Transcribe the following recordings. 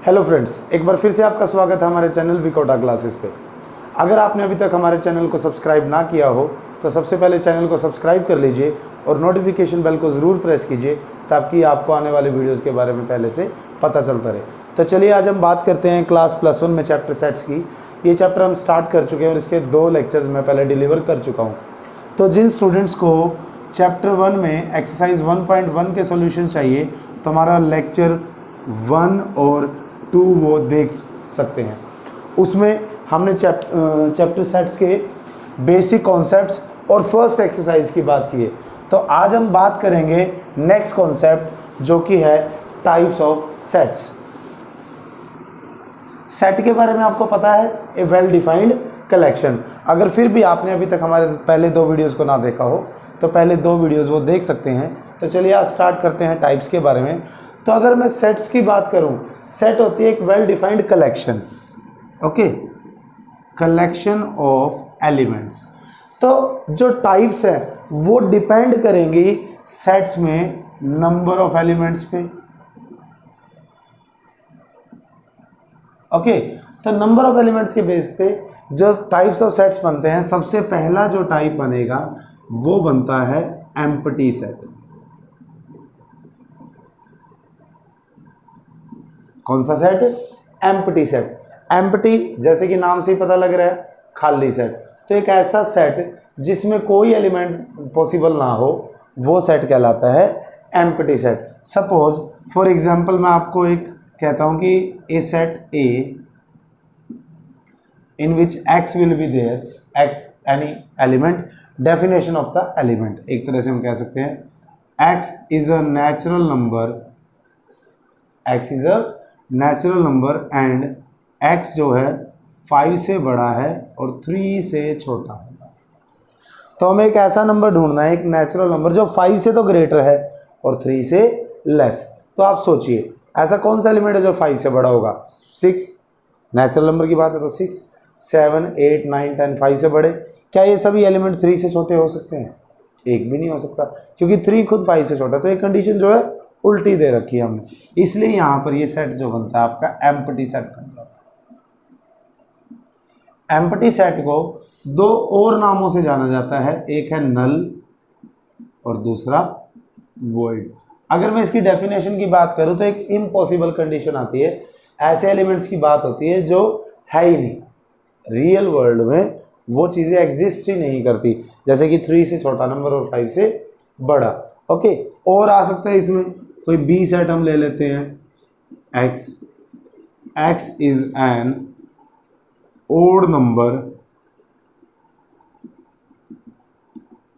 Hello friends, एक बार फिर से आपका स्वागत है हमारे चैनल विकोटा क्लासेस पे। अगर आपने अभी तक हमारे चैनल को सब्सक्राइब ना किया हो तो सबसे पहले चैनल को सब्सक्राइब कर लीजिए और नोटिफिकेशन बेल को ज़रूर प्रेस कीजिए ताकि आपको आने वाले वीडियोस के बारे में पहले से पता चलता रहे। तो चलिए आज हम बात करते हैं क्लास +1 में चैप्टर सेट्स की। ये चैप्टर हम स्टार्ट कर चुके हैं और इसके 2 लेक्चर्स मैं पहले डिलीवर कर चुका हूँ। तो जिन स्टूडेंट्स को चैप्टर 1 में एक्सरसाइज 1.1 के सॉल्यूशन चाहिए तो हमारा लेक्चर 1 और 2 वो देख सकते हैं। उसमें हमने चैप्टर सेट्स के बेसिक कॉन्सेप्ट्स और फर्स्ट एक्सरसाइज की बात की है। तो आज हम बात करेंगे नेक्स्ट कॉन्सेप्ट जो कि है टाइप्स ऑफ सेट्स। सेट के बारे में आपको पता है, ए वेल डिफाइंड कलेक्शन। अगर फिर भी आपने अभी तक हमारे पहले 2 वीडियोस को ना देखा हो तो पहले 2 वीडियोस वो देख सकते हैं। तो चलिए आज स्टार्ट करते हैं टाइप्स के बारे में। तो अगर मैं सेट्स की बात करूं, सेट होती है एक well defined collection, okay, collection of elements. तो जो टाइप्स है वो डिपेंड करेंगी सेट्स में नंबर ऑफ एलिमेंट्स पे, ओके। तो नंबर ऑफ एलिमेंट्स के बेस पे जो टाइप्स ऑफ सेट्स बनते हैं, सबसे पहला जो टाइप बनेगा वो बनता है एम्प्टी सेट। कौन सा सेट? Empty set. एम्प्टी जैसे कि नाम से ही पता लग रहा है, खाली सेट। तो एक ऐसा सेट जिसमें कोई एलिमेंट पॉसिबल ना हो वो सेट कहलाता है empty set. Suppose for example मैं आपको एक कहता हूं कि A set A in which X will be there, X any element, definition of the element. एक तरह से हम कह सकते हैं X is a natural number, X is a natural number and x जो है 5 से बड़ा है और 3 से छोटा है। तो हमें एक ऐसा नंबर ढूंढना है, एक नेचुरल नंबर जो 5 से तो ग्रेटर है और 3 से लेस। तो आप सोचिए ऐसा कौन सा एलिमेंट है जो 5 से बड़ा होगा? 6, नेचुरल नंबर की बात है तो 6, 7, 8, 9, 10 5 से बड़े। क्या ये सभी एलिमेंट 3 से छोटे हो सकते हैं? एक भी नहीं हो सकता, क्योंकि 3 खुद 5 से छोटा। तो एक कंडीशन जो है उल्टी दे रखी है हमने, इसलिए यहां पर ये सेट जो बनता है आपका एम्प्टी सेट बन जाता है। एम्प्टी सेट को 2 और नामों से जाना जाता है, एक है नल और दूसरा वॉइड। अगर मैं इसकी डेफिनेशन की बात करूं तो एक इम्पॉसिबल कंडीशन आती है, ऐसे एलिमेंट्स की बात होती है जो है ही नहीं, रियल वर्ल्ड में वो चीज़ें एग्जिस्ट ही नहीं करती, जैसे कि 3 से छोटा नंबर और 5 से बड़ा, ओके। और आ सकता है इसमें कोई बी सेट हम ले लेते हैं, x is an odd number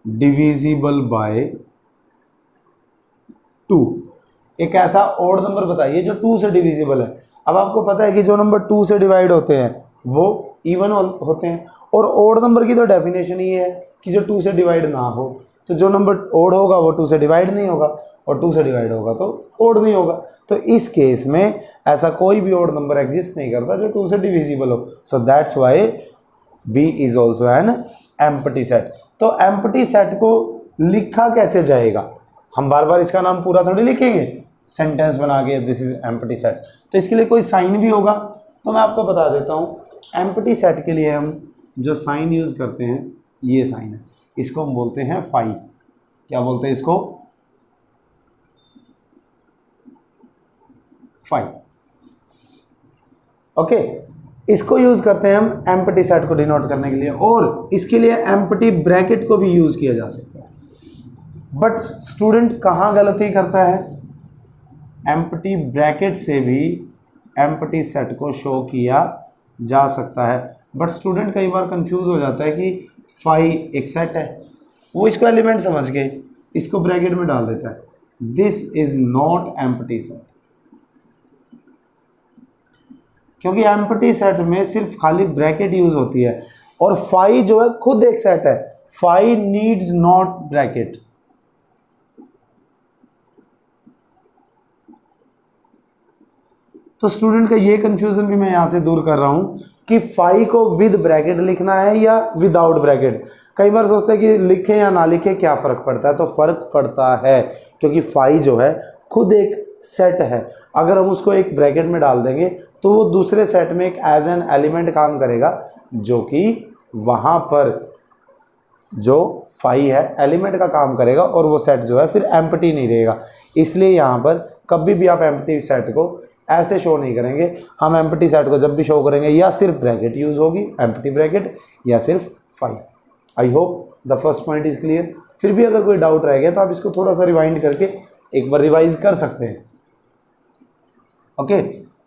divisible by 2। एक ऐसा ओड नंबर बताइए जो 2 से डिविजिबल है। अब आपको पता है कि जो नंबर 2 से डिवाइड होते हैं वो इवन होते हैं, और ओड नंबर की तो डेफिनेशन ही है कि जो 2 से डिवाइड ना हो। तो जो नंबर ओड होगा वो 2 से डिवाइड नहीं होगा और 2 से डिवाइड होगा तो ओड नहीं होगा। तो इस केस में ऐसा कोई भी ओड नंबर एग्जिस्ट नहीं करता जो 2 से डिविजिबल हो। So that's why B is also an empty set. तो एम्प्टी सेट को लिखा कैसे जाएगा? हम बार बार इसका नाम पूरा थोड़ी लिखेंगे सेंटेंस बना के, दिस इज एम्प्टी सेट। तो इसके लिए कोई साइन भी होगा, तो मैं आपको बता देता हूँ। एम्प्टी सेट के लिए हम जो साइन यूज करते हैं ये साइन है, इसको हम बोलते हैं फाई। क्या बोलते हैं इसको? Phi, okay. इसको यूज करते हैं हम एम्प्टी सेट को डिनोट करने के लिए, और इसके लिए एम्प्टी ब्रैकेट को भी यूज किया जा सकता है। बट स्टूडेंट कहाँ गलती करता है? एम्प्टी ब्रैकेट से भी एम्प्टी सेट को शो किया जा सकता है, बट स्टूडेंट कई बार कंफ्यूज हो जाता है कि फाई एक सेट है, वो इसको एलिमेंट समझ के इसको ब्रैकेट में डाल देता है। This is not empty set, क्योंकि एम्प्टी सेट में सिर्फ खाली ब्रैकेट यूज होती है, और फाई जो है खुद एक सेट है। Phi needs not bracket. तो स्टूडेंट का ये कंफ्यूजन भी मैं यहां से दूर कर रहा हूं कि फाई को विद ब्रैकेट लिखना है या विदाउट ब्रैकेट। कई बार सोचते हैं कि लिखें या ना लिखें क्या फ़र्क पड़ता है, तो फ़र्क पड़ता है, क्योंकि फाई जो है खुद एक सेट है। अगर हम उसको एक ब्रैकेट में डाल देंगे तो वो दूसरे सेट में एक एज एन एलिमेंट काम करेगा, जो कि वहाँ पर जो फाई है एलिमेंट का काम करेगा और वो सेट जो है फिर एम्प्टी नहीं रहेगा। इसलिए यहाँ पर कभी भी आप एम्प्टी सेट को ऐसे शो नहीं करेंगे। हम एम्प्टी सेट को जब भी शो करेंगे या सिर्फ ब्रैकेट यूज़ होगी, एम्प्टी ब्रैकेट, या सिर्फ phi. I hope the first point is clear. फिर भी अगर कोई डाउट रह गया तो आप इसको थोड़ा सा रिवाइंड करके एक बार रिवाइज कर सकते हैं। Okay,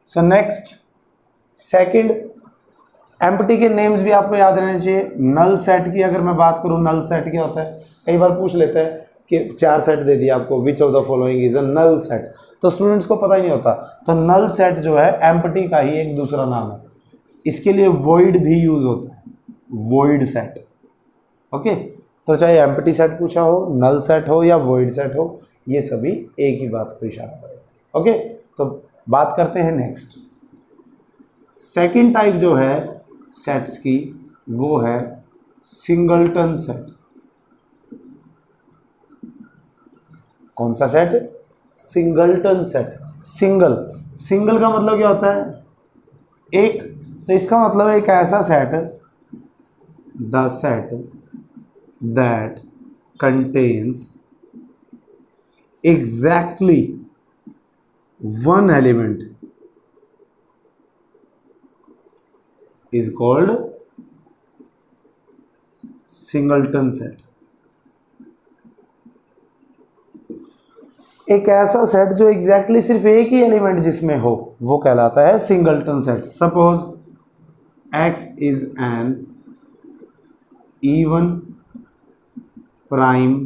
so next second, empty के नेम्स भी आपको याद रहने चाहिए। नल सेट की अगर मैं बात करूं, नल सेट क्या होता है, कई बार पूछ लेते हैं कि 4 सेट दे दिया आपको, which of the following is a null set, तो स्टूडेंट्स को पता ही नहीं होता। तो नल सेट जो है एम्प्टी का ही एक दूसरा नाम है। इसके लिए वॉइड भी यूज होता है, वॉइड सेट। ओके, तो चाहे एम्प्टी सेट पूछा हो, नल सेट हो या वॉइड सेट हो, ये सभी एक ही बात को इशारा करेगा। ओके, तो बात करते हैं नेक्स्ट। सेकंड टाइप जो है सेट्स की वो है सिंगलटन सेट। कौन सा set? Singleton set. Single, single का मतलब क्या होता है? एक। तो इसका मतलब है एक ऐसा set, the set that contains exactly one element is called singleton set। एक ऐसा सेट जो एग्जैक्टली सिर्फ एक ही एलिमेंट जिसमें हो वो कहलाता है singleton set. Suppose x is an even prime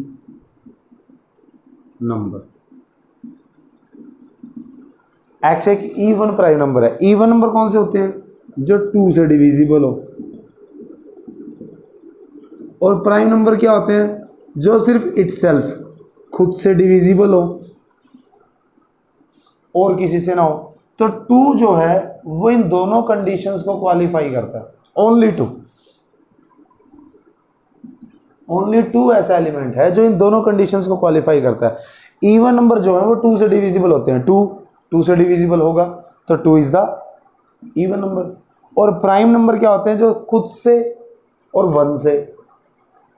number। x एक इवन प्राइम नंबर है। इवन नंबर कौन से होते हैं? जो 2 से डिविजिबल हो। और प्राइम नंबर क्या होते हैं? जो सिर्फ इटसेल्फ, खुद से डिविजिबल हो और किसी से ना हो। तो 2 जो है वो इन दोनों कंडीशंस को क्वालिफाई करता है। ओनली 2, ओनली 2 ऐसा एलिमेंट है जो इन दोनों कंडीशंस को क्वालिफाई करता है। इवन नंबर जो है वो 2 से डिविजिबल होते हैं। 2 से डिविजिबल होगा तो 2 इज द इवन नंबर। और प्राइम नंबर क्या होते हैं? जो खुद से और 1 से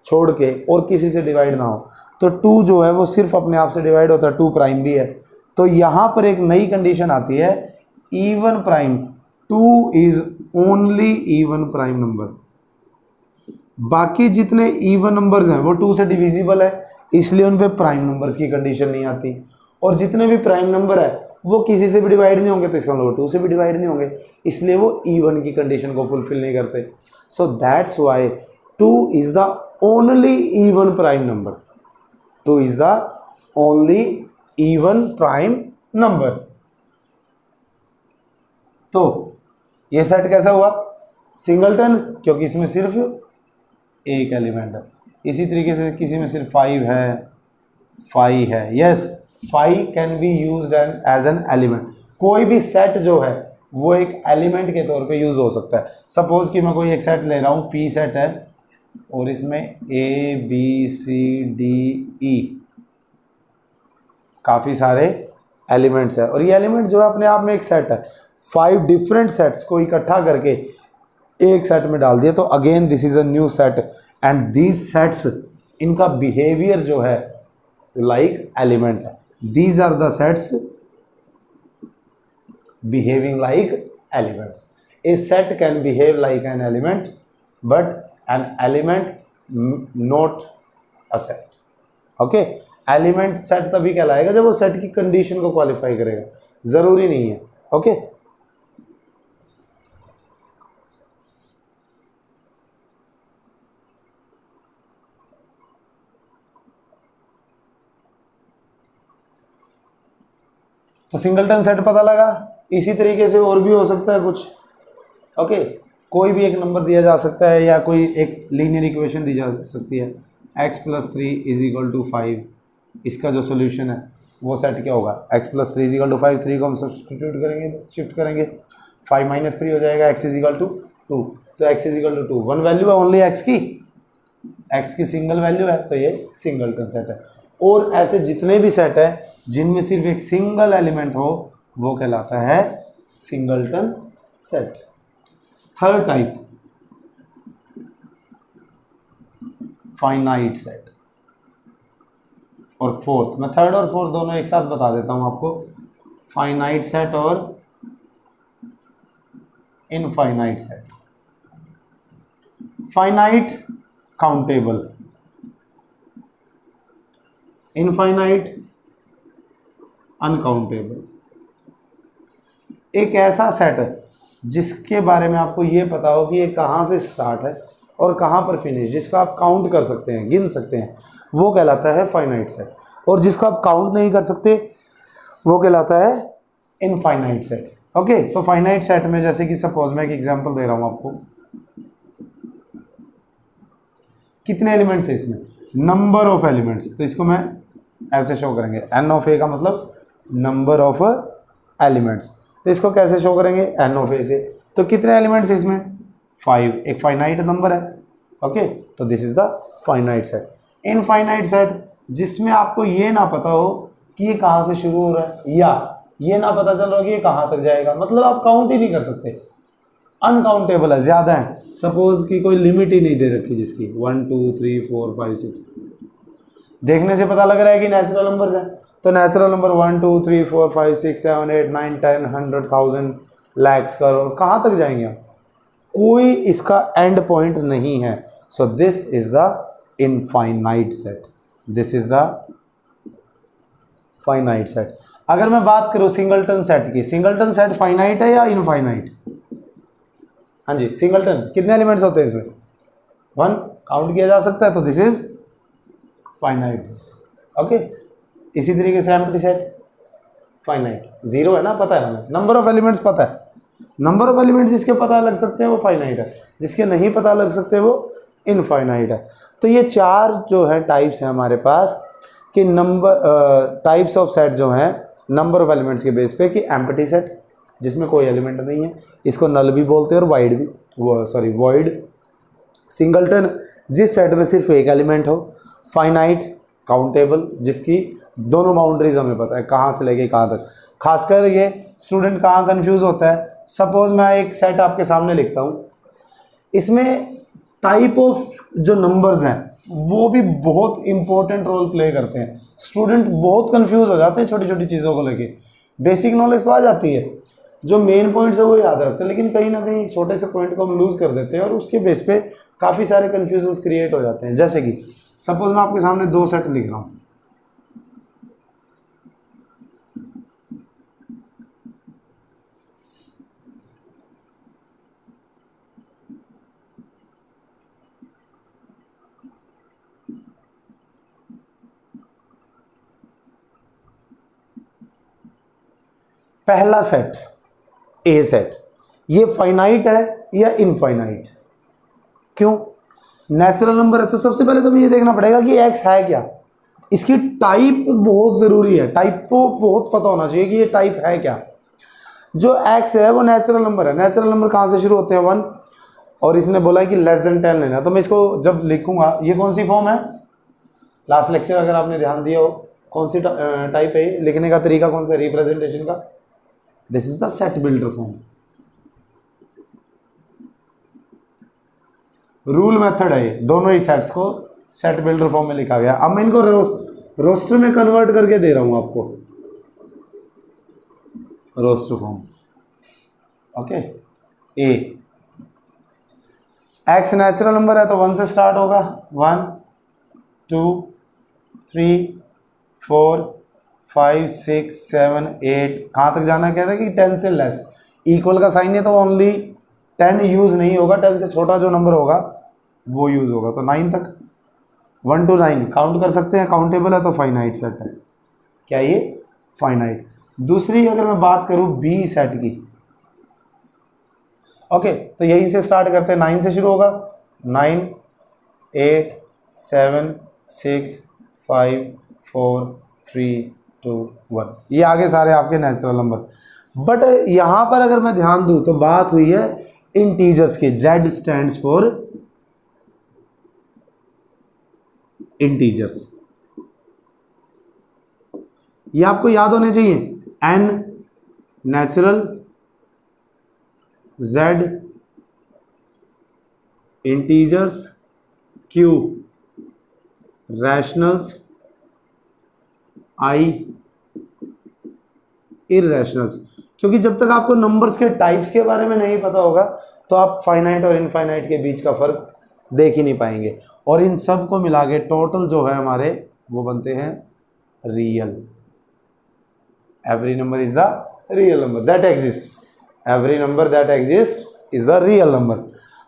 छोड़ के और किसी से डिवाइड ना हो। तो 2 जो है वो सिर्फ अपने आप से डिवाइड होता है, 2 प्राइम भी है। तो यहां पर एक नई कंडीशन आती है, even prime. 2 is only even prime number. बाकी जितने इवन नंबर्स हैं वो 2 से डिविजिबल है, इसलिए उन पे प्राइम नंबर्स की कंडीशन नहीं आती। और जितने भी प्राइम नंबर है वो किसी से भी डिवाइड नहीं होंगे, तो इसका मतलब 2 से भी डिवाइड नहीं होंगे, इसलिए वो इवन की कंडीशन को फुलफिल नहीं करते। So that's why 2 is the only even prime number. 2 is the only even prime number. तो ये सेट कैसा हुआ? सिंगलटन, क्योंकि इसमें सिर्फ एक एलिमेंट है। इसी तरीके से किसी में सिर्फ 5 है, 5 है। Yes, 5 can be used as an element. कोई भी सेट जो है वो एक एलिमेंट के तौर पे यूज हो सकता है। सपोज कि मैं कोई एक सेट ले रहा हूँ, P सेट है और इसमें A B C D E काफ़ी सारे एलिमेंट्स है, और ये एलिमेंट जो है अपने आप में एक सेट है। 5 डिफरेंट सेट्स को इकट्ठा करके एक सेट में डाल दिया तो again this is a new set. And these sets, इनका बिहेवियर जो है लाइक एलिमेंट है। These are the sets behaving like elements. A set can behave like an element, but an element not a set. Okay? Element set तभी कहलाएगा जब वो set की condition को क्वालिफाई करेगा, जरूरी नहीं है। ओके, तो सिंगलटन सेट पता लगा। इसी तरीके से और भी हो सकता है कुछ। ओके, कोई भी एक नंबर दिया जा सकता है या कोई एक लीनियर इक्वेशन दी जा सकती है, x + 3 = 5। इसका जो सोल्यूशन है वो सेट क्या होगा? x + 3 = 5। 3 को हम सब्सटीट्यूट करेंगे, शिफ्ट करेंगे, 5 - 3 हो जाएगा, x = 2। तो x = 2, 1 वैल्यू है ओनली x की सिंगल वैल्यू है, तो ये सिंगलटन सेट है। और ऐसे जितने भी सेट है जिनमें सिर्फ एक सिंगल एलिमेंट हो वो कहलाता है singleton set. Third type finite set. और फोर्थ, मैं थर्ड और फोर्थ दोनों एक साथ बता देता हूं आपको, फाइनाइट सेट और infinite set. Finite countable, infinite uncountable. एक ऐसा सेट है जिसके बारे में आपको ये पता हो कि ये कहाँ से स्टार्ट है और कहाँ पर फिनिश, जिसका आप काउंट कर सकते हैं, गिन सकते हैं, वो कहलाता है फाइनाइट सेट। और जिसको आप काउंट नहीं कर सकते वो कहलाता है इनफाइनाइट सेट। ओके, तो फाइनाइट सेट में जैसे कि सपोज मैं एक एग्जांपल दे रहा हूँ आपको, कितने एलिमेंट्स है इसमें, नंबर ऑफ एलिमेंट्स। तो इसको मैं ऐसे शो करेंगे, एन ऑफ ए का मतलब नंबर ऑफ एलिमेंट्स। तो इसको कैसे शो करेंगे, एन ऑफ ए से। तो कितने एलिमेंट्स है इसमें, 5, एक फाइनाइट नंबर है। ओके, तो this is the finite set. Infinite set जिसमें आपको ये ना पता हो कि ये कहाँ से शुरू हो रहा है, या ये ना पता चल रहा हो कि ये कहाँ तक जाएगा, मतलब आप काउंट ही नहीं कर सकते, अनकाउंटेबल है, ज़्यादा है। सपोज कि कोई लिमिट ही नहीं दे रखी जिसकी 1 2 3 4 5 6, देखने से पता लग रहा है कि नेचुरल नंबर्स हैं, तो नेचुरल नंबर 1 2 3 4 5 6 7 8 9 10 100 1000 लैक्स करोड़, कहाँ तक जाएंगे आप, कोई इसका एंड पॉइंट नहीं है। So this is the infinite set, this is the finite set. अगर मैं बात करूं सिंगलटन सेट की, सिंगलटन सेट फाइनाइट है या इनफाइनाइट? हाँ जी, सिंगलटन कितने एलिमेंट्स होते हैं इसमें, 1 काउंट किया जा सकता है, तो this is finite set. Okay, इसी तरीके से एम्प्टी सेट फाइनाइट, 0 है ना, पता है हमें, नंबर ऑफ एलिमेंट्स पता है, नंबर ऑफ एलिमेंट्स जिसके पता लग सकते हैं वो फाइनाइट है, जिसके नहीं पता लग सकते वो इनफाइनाइट है। तो ये 4 जो है टाइप्स हैं हमारे पास कि नंबर टाइप्स ऑफ सेट जो हैं नंबर ऑफ एलिमेंट्स के बेस पे, कि एम्प्टी सेट जिसमें कोई एलिमेंट नहीं है, इसको नल भी बोलते हैं और वाइड भी, सॉरी वॉइड। सिंगलटन जिस सेट में सिर्फ एक एलिमेंट हो। फाइनाइट काउंटेबल जिसकी दोनों बाउंड्रीज हमें पता है, कहाँ से लेके कहाँ तक। खासकर ये स्टूडेंट कहाँ कंफ्यूज होता है, सपोज मैं एक सेट आपके सामने लिखता हूँ, इसमें टाइप ऑफ जो नंबर्स हैं वो भी बहुत इंपॉर्टेंट रोल प्ले करते हैं। स्टूडेंट बहुत कंफ्यूज हो जाते हैं छोटी छोटी चीज़ों को लेके, बेसिक नॉलेज तो आ जाती है, जो मेन पॉइंट्स है वो याद रखते हैं, लेकिन कहीं ना कहीं छोटे से पॉइंट को हम लूज कर देते हैं और उसके बेस पे काफ़ी सारे कन्फ्यूजन्स क्रिएट हो जाते हैं। जैसे कि सपोज मैं आपके सामने 2 सेट लिख रहा हूँ, पहला सेट ए सेट, ये फाइनाइट है या इनफाइनाइट? क्यों? नेचुरल नंबर है, तो सबसे पहले तो हमें ये देखना पड़ेगा कि एक्स है क्या, इसकी टाइप बहुत ज़रूरी है, टाइप को बहुत पता होना चाहिए कि ये टाइप है क्या। जो एक्स है वो नेचुरल नंबर है, नेचुरल नंबर कहाँ से शुरू होते हैं, 1, और इसने बोला है कि लेस देन 10 लेना, तो मैं इसको जब लिखूंगा, ये कौन सी फॉर्म है, लास्ट लेक्चर अगर आपने ध्यान दिया हो, कौन सी टाइप है, लिखने का तरीका कौन सा, रिप्रेजेंटेशन का, this is the set builder form. Rule method है ये, दोनों ही सेट्स को सेट बिल्डर फॉर्म में लिखा गया। अब मैं इनको रोस्टर में कन्वर्ट करके दे रहा हूं आपको, रोस्टर फॉर्म। ओके, ए एक्स नेचुरल नंबर है तो 1 से स्टार्ट होगा, 1 2 3 4 5 6 7 8, कहाँ तक जाना कहता है कि 10 से लेस, इक्वल का साइन है तो ओनली 10 यूज नहीं होगा, 10 से छोटा जो नंबर होगा वो यूज होगा, तो 9 तक, 1 to 9 काउंट कर सकते हैं, काउंटेबल है तो फाइनाइट सेट है। क्या ये फाइनाइट? दूसरी अगर मैं बात करूं बी सेट की, ओके, तो यहीं से स्टार्ट करते हैं, 9 से शुरू होगा, 9 8 7 6 5 4 3 2 1, ये आगे सारे आपके नेचुरल नंबर। बट यहां पर अगर मैं ध्यान दूं तो बात हुई है इंटीजर्स की, Z स्टैंड्स फॉर इंटीजर्स, ये आपको याद होने चाहिए, N natural z integers q rationals i इररेशनल्स। क्योंकि जब तक आपको नंबर्स के टाइप्स के बारे में नहीं पता होगा तो आप फाइनाइट और इनफाइनाइट के बीच का फर्क देख ही नहीं पाएंगे, और इन सब को मिला के टोटल जो है हमारे वो बनते हैं real. Every number is the real number that exist, every number that exist is the real number.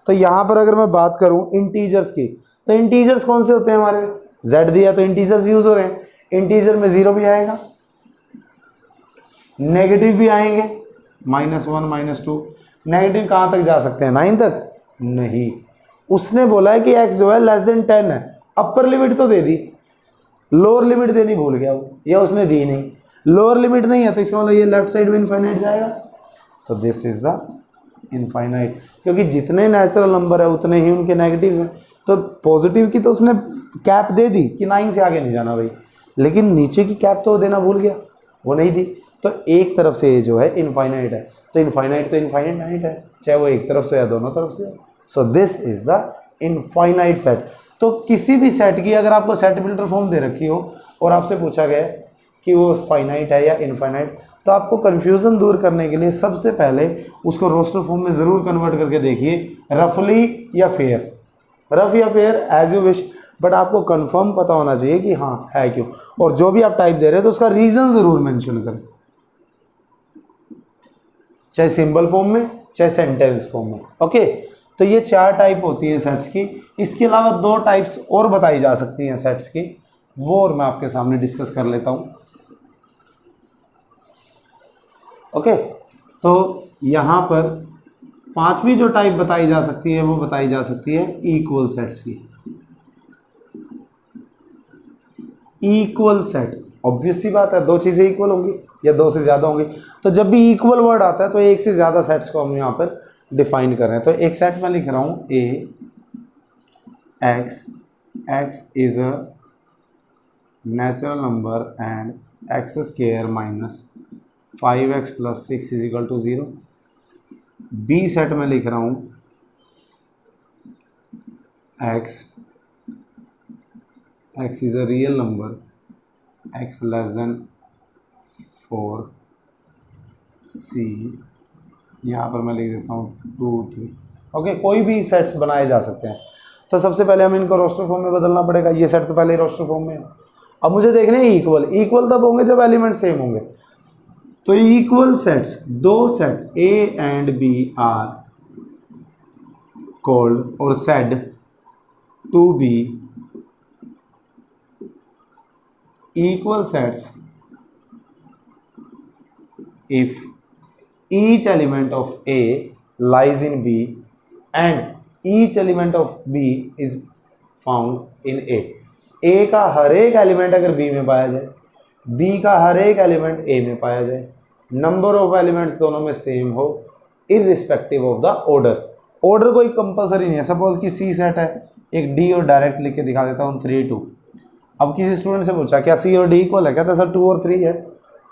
तो यहाँ पर अगर मैं बात करूँ इंटीजर्स की, तो इंटीजर्स कौन से होते हैं हमारे, z दिया तो इंटीजर्स यूज हो रहे हैं। इंटीजर में 0 भी आएगा, नेगेटिव भी आएंगे, -1 -2। नेगेटिव कहाँ तक जा सकते हैं, 9 तक नहीं। उसने बोला है कि x जो है लेस देन 10 है, अपर लिमिट तो दे दी, लोअर लिमिट देनी भूल गया वो, या उसने दी नहीं। लोअर लिमिट नहीं है तो इसका मतलब ये लेफ्ट साइड में इनफाइनाइट जाएगा, तो दिस इज द इनफाइनाइट। क्योंकि जितने नेचुरल नंबर है उतने ही उनके नेगेटिव्स हैं। तो पॉजिटिव की तो उसने कैप दे दी कि 9 से आगे नहीं जाना भाई, लेकिन नीचे की कैप तो देना भूल गया, वो नहीं दी। तो एक तरफ से ये जो है इनफाइनाइट है, तो इनफाइनाइट है, चाहे वो एक तरफ से या दोनों तरफ से। So this is the infinite set. तो किसी भी सेट की अगर आपको सेट बिल्डर फॉर्म दे रखी हो और आपसे पूछा गया कि वो फाइनाइट है या इनफाइनाइट, तो आपको कंफ्यूजन दूर करने के लिए सबसे पहले उसको रोस्टर फॉर्म में ज़रूर कन्वर्ट करके देखिए, रफली या फेयर, रफ या fair as you wish, but आपको कंफर्म पता होना चाहिए कि हाँ है क्यों। और जो भी आप टाइप दे रहे हैं तो उसका रीज़न ज़रूर मेंशन करें, चाहे सिंबल फॉर्म में चाहे सेंटेंस फॉर्म में। ओके, तो ये 4 टाइप होती है सेट्स की। इसके अलावा 2 टाइप्स और बताई जा सकती हैं सेट्स की, वो और मैं आपके सामने डिस्कस कर लेता हूँ। ओके, तो यहाँ पर 5वीं जो टाइप बताई जा सकती है वो बताई जा सकती है इक्वल सेट्स की। इक्वल सेट, ऑब्वियस सी बात है, 2 चीज़ें इक्वल होंगी या 2 से ज़्यादा होंगी। तो जब भी इक्वल वर्ड आता है तो एक से ज़्यादा सेट्स को हम यहाँ पर डिफाइन कर रहे हैं। तो एक सेट में लिख रहा हूँ A X is a natural number and x² - 5x + 6 = 0। B set में लिख रहा हूँ x is a real number, x <4 c, यहाँ पर मैं लिख देता हूँ 2 3। ओके, कोई भी सेट्स बनाए जा सकते हैं। तो सबसे पहले हमें इनको रोस्टर फॉर्म में बदलना पड़ेगा। ये सेट तो पहले ही रोस्टर फॉर्म में है। अब मुझे देखने हैं इक्वल तब होंगे जब एलिमेंट सेम होंगे। तो equal sets, 2 set A and B are called or said to be equal sets if each element of A lies in B and each element of B is found in A। A का हर एक element अगर B में पाया जाए, B का हर एक element A में पाया जाए, नंबर ऑफ एलिमेंट्स दोनों में सेम हो, irrespective of the order. Order कोई कंपलसरी नहीं है। सपोज कि C सेट है, एक D और डायरेक्ट लिख के दिखा देता हूँ 3 2। अब किसी स्टूडेंट से पूछा क्या C और D इक्वल है, कहता है सर 2 और 3 है,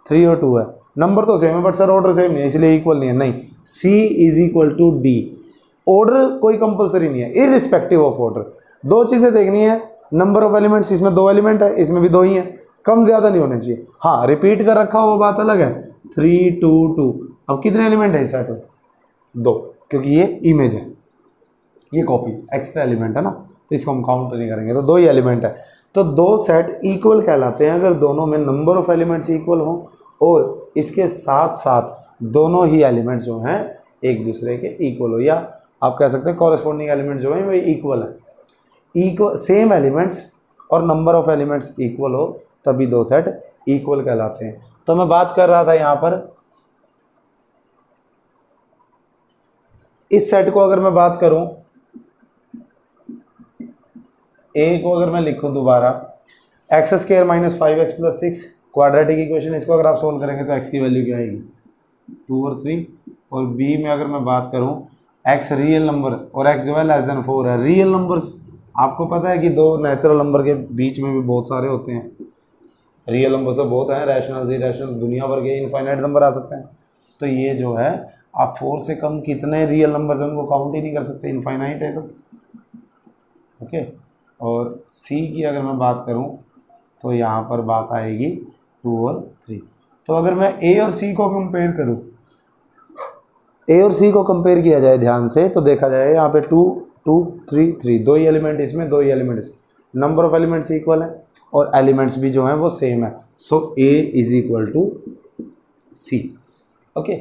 3 और 2 है, नंबर तो सेम है बट सर ऑर्डर सेम नहीं है इसलिए इक्वल नहीं है। नहीं, C = D। ऑर्डर कोई कंपलसरी नहीं है, इररिस्पेक्टिव ऑफ ऑर्डर। 2 चीज़ें देखनी है, नंबर ऑफ एलिमेंट्स, इसमें 2 एलिमेंट है, इसमें भी 2 ही है, कम ज़्यादा नहीं होने चाहिए। हाँ, रिपीट कर रखा हो वो बात अलग है, 3 2 2। अब कितने एलिमेंट है इस सेट में, 2, क्योंकि ये इमेज है, ये कॉपी एक्स्ट्रा एलिमेंट है ना, तो इसको हम काउंट नहीं करेंगे, तो 2 ही एलिमेंट है। तो 2 सेट इक्वल कहलाते हैं अगर दोनों में नंबर ऑफ एलिमेंट्स इक्वल हो और इसके साथ साथ दोनों ही एलिमेंट जो हैं एक दूसरे के इक्वल हो, या आप कह सकते हैं कॉरेस्पॉन्डिंग एलिमेंट जो है वो इक्वल है। इक्वल सेम एलिमेंट्स और नंबर ऑफ एलिमेंट्स इक्वल हो तभी 2 सेट इक्वल कहलाते हैं। तो मैं बात कर रहा था यहाँ पर इस सेट को, अगर मैं बात करूँ A को अगर मैं लिखूं दोबारा x² - 5x + 6 क्वाड्रेटिक इक्वेशन, इसको अगर आप सोल्व करेंगे तो x की वैल्यू क्या आएगी 2 और 3। और B में अगर मैं बात करूं x रियल नंबर और x जो है <4 है। रियल नंबर्स आपको पता है कि 2 नेचुरल नंबर के बीच में भी बहुत सारे होते हैं, रियल नंबर से बहुत हैं, रैशनल इरैशनल दुनिया भर के इनफाइनाइट नंबर आ सकते हैं। तो ये जो है आप 4 से कम कितने रियल नंबर्स हैं उनको काउंट ही नहीं कर सकते, इनफाइनाइट है तो। ओके, और सी की अगर मैं बात करूं तो यहाँ पर बात आएगी 2 और 3। तो अगर मैं ए और सी को कंपेयर करूं, ए और सी को कंपेयर किया जाए ध्यान से तो देखा जाए यहाँ पे 2 2 3 3, 2 ही एलिमेंट इसमें, 2 ही एलिमेंट इसमें, नंबर ऑफ एलिमेंट्स इक्वल है और एलिमेंट्स भी जो हैं वो सेम है। So A is equal to C. Okay,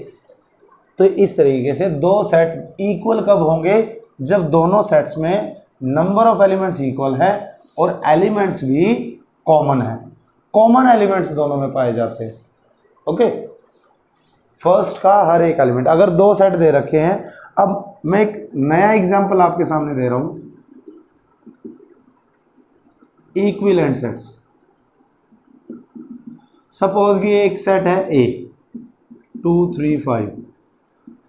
तो इस तरीके से दो सेट इक्वल कब होंगे? जब दोनों सेट्स में नंबर ऑफ एलिमेंट्स इक्वल है और एलिमेंट्स भी कॉमन है। कॉमन एलिमेंट्स दोनों में पाए जाते हैं। ओके, फर्स्ट का हर एक एलिमेंट, अगर दो सेट दे रखे हैं, अब मैं एक नया एग्जांपल आपके सामने दे रहा हूं, इक्विवेलेंट सेट्स। सपोज कि एक सेट है ए 2 3 5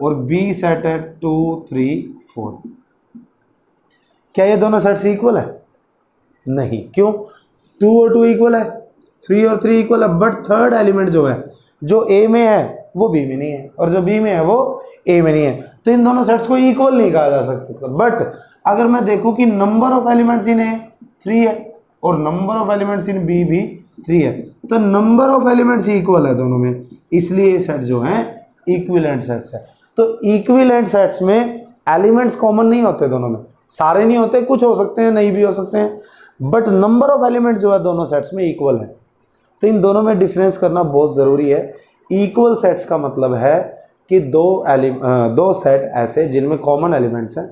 और बी सेट है 2 3 4। क्या ये दोनों सेट्स इक्वल है? नहीं। क्यों? 2 और 2 इक्वल है, 3 और 3 इक्वल है, बट थर्ड एलिमेंट जो है, जो ए में है वो बी में नहीं है और जो बी में है वो ए में नहीं है, तो इन दोनों सेट्स को इक्वल नहीं कहा जा सकता। बट अगर मैं देखूं कि number of elements in A 3 है और number of elements in B भी 3 है, तो नंबर ऑफ एलिमेंट्स इक्वल है दोनों में, इसलिए ये सेट जो हैं इक्विवेलेंट सेट्स है। तो इक्विवेलेंट सेट्स में एलिमेंट्स कॉमन नहीं होते दोनों में, सारे नहीं होते, कुछ हो सकते हैं, नहीं भी हो सकते हैं, बट नंबर ऑफ एलिमेंट्स जो है दोनों सेट्स में इक्वल है। तो इन दोनों में डिफरेंस करना बहुत ज़रूरी है। इक्वल सेट्स का मतलब है कि दो सेट ऐसे जिनमें कॉमन एलिमेंट्स हैं,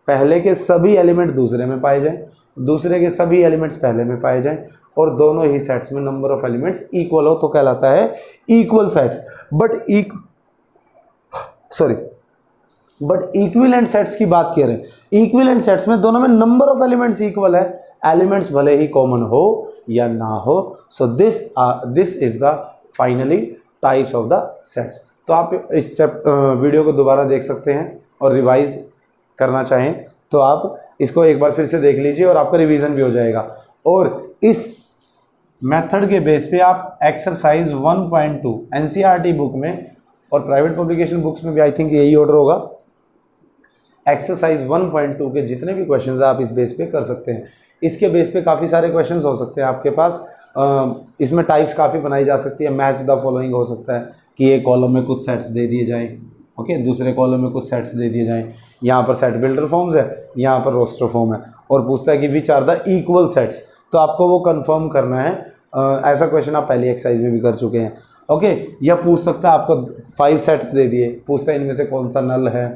पहले के सभी एलिमेंट दूसरे में पाए जाएं, दूसरे के सभी एलिमेंट्स पहले में पाए जाएं और दोनों ही सेट्स में नंबर ऑफ एलिमेंट्स इक्वल हो, तो कहलाता है equal sets. But equivalent sets की बात कर रहे हैं, इक्विवेलेंट सेट्स में दोनों में नंबर ऑफ एलिमेंट्स इक्वल है, एलिमेंट्स भले ही कॉमन हो या ना हो। So this is the finally types of the sets. तो आप इस वीडियो को दोबारा देख सकते हैं और रिवाइज करना चाहें तो आप इसको एक बार फिर से देख लीजिए और आपका रिवीजन भी हो जाएगा। और इस मेथड के बेस पे आप एक्सरसाइज 1.2 एनसीईआरटी बुक में और प्राइवेट पब्लिकेशन बुक्स में भी आई थिंक यही ऑर्डर होगा, एक्सरसाइज 1.2 के जितने भी क्वेश्चंस आप इस बेस पे कर सकते हैं। इसके बेस पे काफ़ी सारे क्वेश्चंस हो सकते हैं आपके पास। इसमें टाइप्स काफ़ी बनाई जा सकती है। मैच द फॉलोइंग हो सकता है कि एक कॉलम में कुछ सेट्स दे दिए जाएं, ओके, दूसरे कॉलम में कुछ सेट्स दे दिए जाएं, यहाँ पर सेट बिल्डर फॉर्म्स है, यहाँ पर रोस्टर फॉर्म है, और पूछता है कि which are the equal sets, तो आपको वो कंफर्म करना है। ऐसा क्वेश्चन आप पहली एक्सरसाइज में भी कर चुके हैं, ओके। या पूछ सकता है आपको 5 सेट्स दे दिए, पूछता है इनमें से कौन सा नल है,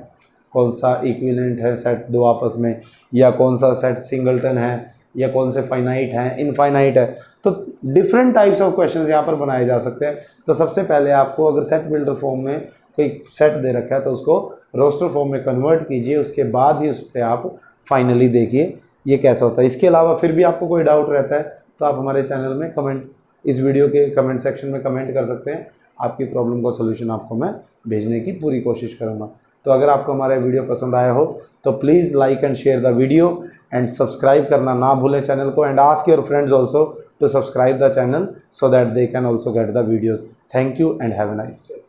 कौन सा इक्विवेलेंट है सेट दो आपस में, या कौन सा सेट सिंगलटन है, या कौन से फाइनाइट हैं, इनफाइनाइट है। तो डिफरेंट टाइप्स ऑफ क्वेश्चंस यहाँ पर बनाए जा सकते हैं। तो सबसे पहले आपको अगर सेट बिल्डर फॉर्म में कोई सेट दे रखा है तो उसको रोस्टर फॉर्म में कन्वर्ट कीजिए, उसके बाद ही उस पर आप फाइनली देखिए ये कैसा होता है। इसके अलावा फिर भी आपको कोई डाउट रहता है तो आप हमारे चैनल में कमेंट, इस वीडियो के कमेंट सेक्शन में कमेंट कर सकते हैं। आपकी प्रॉब्लम का सोल्यूशन आपको मैं भेजने की पूरी कोशिश करूँगा। तो अगर आपको हमारा वीडियो पसंद आया हो तो please like and share the video and subscribe करना ना भूलें चैनल को, and ask your friends also to subscribe the channel so that they can also get the videos. Thank you and have a nice day.